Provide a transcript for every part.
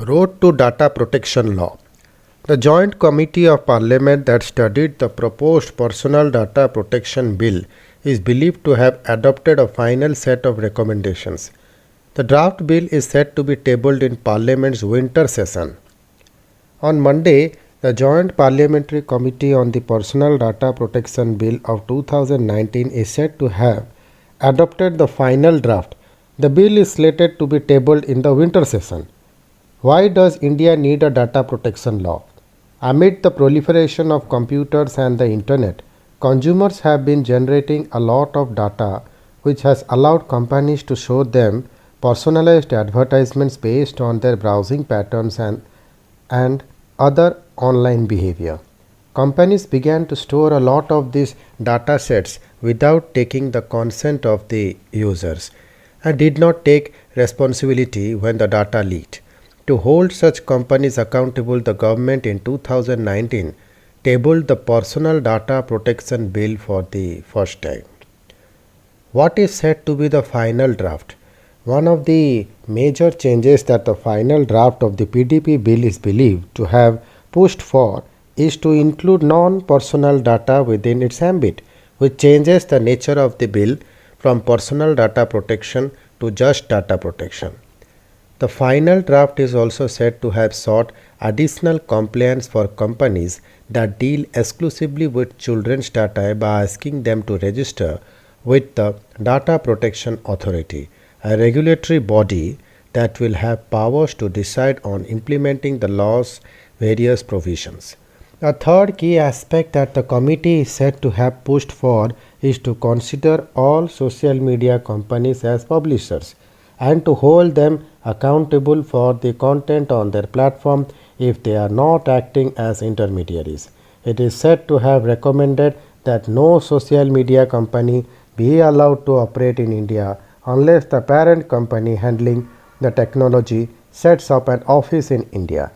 Road to Data Protection Law. The Joint Committee of Parliament that studied the proposed Personal Data Protection Bill is believed to have adopted a final set of recommendations. The draft bill is set to be tabled in Parliament's winter session. On Monday, the Joint Parliamentary Committee on the Personal Data Protection Bill of 2019 is said to have adopted the final draft. The bill is slated to be tabled in the winter session. Why does India need a data protection law? Amid the proliferation of computers and the internet, consumers have been generating a lot of data which has allowed companies to show them personalized advertisements based on their browsing patterns and other online behavior. Companies began to store a lot of these data sets without taking the consent of the users and did not take responsibility when the data leaked. To hold such companies accountable, the government in 2019 tabled the Personal Data Protection Bill for the first time. What is said to be the final draft? One of the major changes that the final draft of the PDP bill is believed to have pushed for is to include non-personal data within its ambit, which changes the nature of the bill from personal data protection to just data protection. The final draft is also said to have sought additional compliance for companies that deal exclusively with children's data by asking them to register with the Data Protection Authority, a regulatory body that will have powers to decide on implementing the law's various provisions. A third key aspect that the committee is said to have pushed for is to consider all social media companies as publishers and to hold them accountable for the content on their platform if they are not acting as intermediaries. It is said to have recommended that no social media company be allowed to operate in India unless the parent company handling the technology sets up an office in India.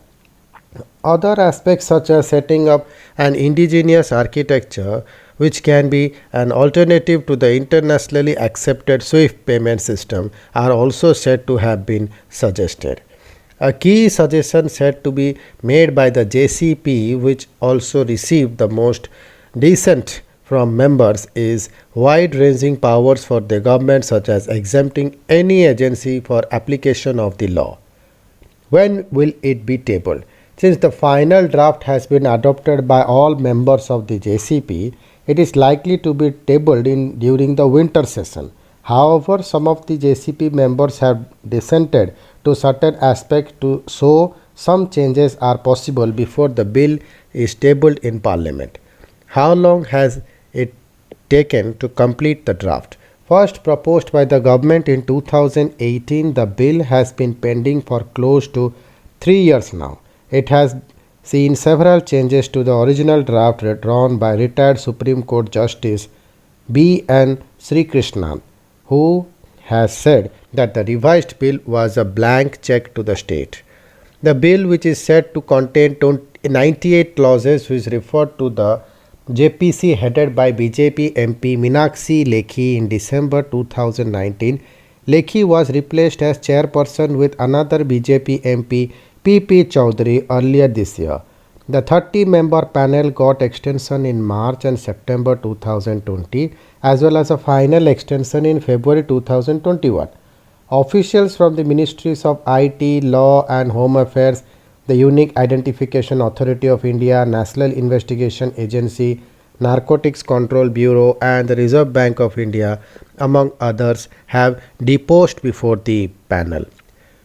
Other aspects such as setting up an indigenous architecture which can be an alternative to the internationally accepted SWIFT payment system are also said to have been suggested. A key suggestion said to be made by the JCP, which also received the most dissent from members, is wide-ranging powers for the government, such as exempting any agency for application of the law. When will it be tabled? Since the final draft has been adopted by all members of the JCP, it is likely to be tabled during the winter session. However, some of the JCP members have dissented to certain aspects so some changes are possible before the bill is tabled in Parliament. How long has it taken to complete the draft? First proposed by the government in 2018, the bill has been pending for close to 3 years now. It has seen several changes to the original draft drawn by retired Supreme Court Justice B.N. Srikrishnan, who has said that the revised bill was a blank check to the state. The bill, which is said to contain 98 clauses, which referred to the JPC headed by BJP MP Meenakshi Lekhi in December 2019. Lekhi was replaced as chairperson with another BJP MP P.P. Chowdhury earlier this year. The 30-member panel got extension in March and September 2020 as well as a final extension in February 2021. Officials from the Ministries of IT, Law and Home Affairs, the Unique Identification Authority of India, National Investigation Agency, Narcotics Control Bureau and the Reserve Bank of India, among others, have deposed before the panel.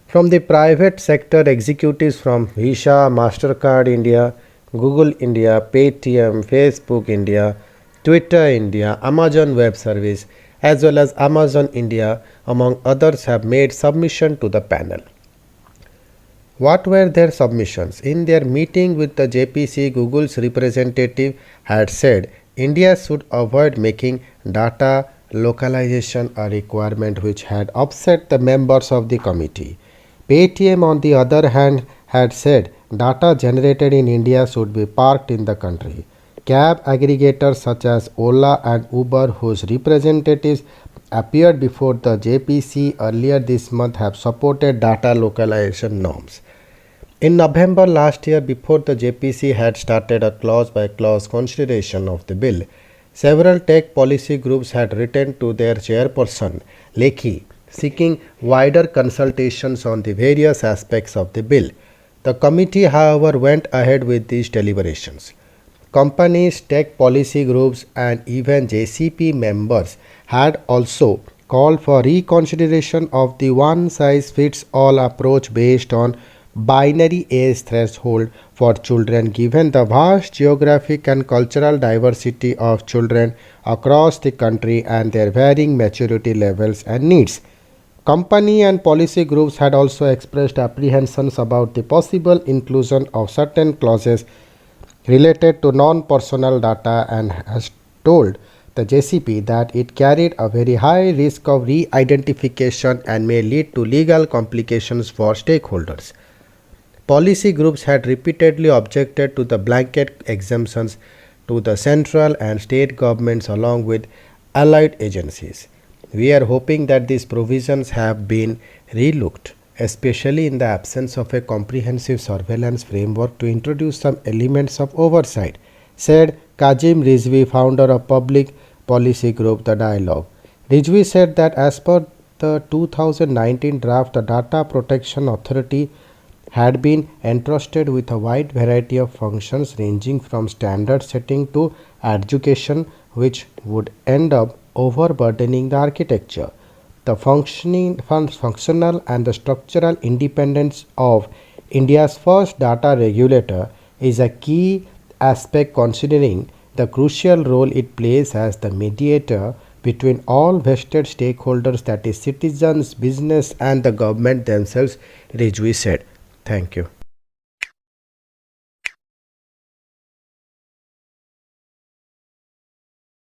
From the private sector, executives from Visa, MasterCard India, Google India, Paytm, Facebook India, Twitter India, Amazon Web Service, as well as Amazon India, among others, have made submission to the panel. What were their submissions? In their meeting with the JPC, Google's representative had said India should avoid making data localization a requirement, which had upset the members of the committee. Paytm, on the other hand, had said data generated in India should be parked in the country. Cab aggregators such as Ola and Uber, whose representatives appeared before the JPC earlier this month, have supported data localization norms. In November last year, before the JPC had started a clause by clause consideration of the bill, several tech policy groups had written to their chairperson, Lekhi, seeking wider consultations on the various aspects of the bill. The committee, however, went ahead with these deliberations. Companies, tech policy groups, and even JCP members had also called for reconsideration of the one size fits all approach based on binary age threshold for children, given the vast geographic and cultural diversity of children across the country and their varying maturity levels and needs. Company and policy groups had also expressed apprehensions about the possible inclusion of certain clauses related to non-personal data and has told the JCP that it carried a very high risk of re-identification and may lead to legal complications for stakeholders. Policy groups had repeatedly objected to the blanket exemptions to the central and state governments along with allied agencies. We are hoping that these provisions have been relooked, especially in the absence of a comprehensive surveillance framework to introduce some elements of oversight, said Kazim Rizvi, founder of public policy group The Dialogue. Rizvi said that as per the 2019 draft, the Data Protection Authority had been entrusted with a wide variety of functions ranging from standard setting to education, which would end up overburdening the architecture. The functional and the structural independence of India's first data regulator is a key aspect considering the crucial role it plays as the mediator between all vested stakeholders, that is citizens, business and the government themselves, Rizvi said. Thank you.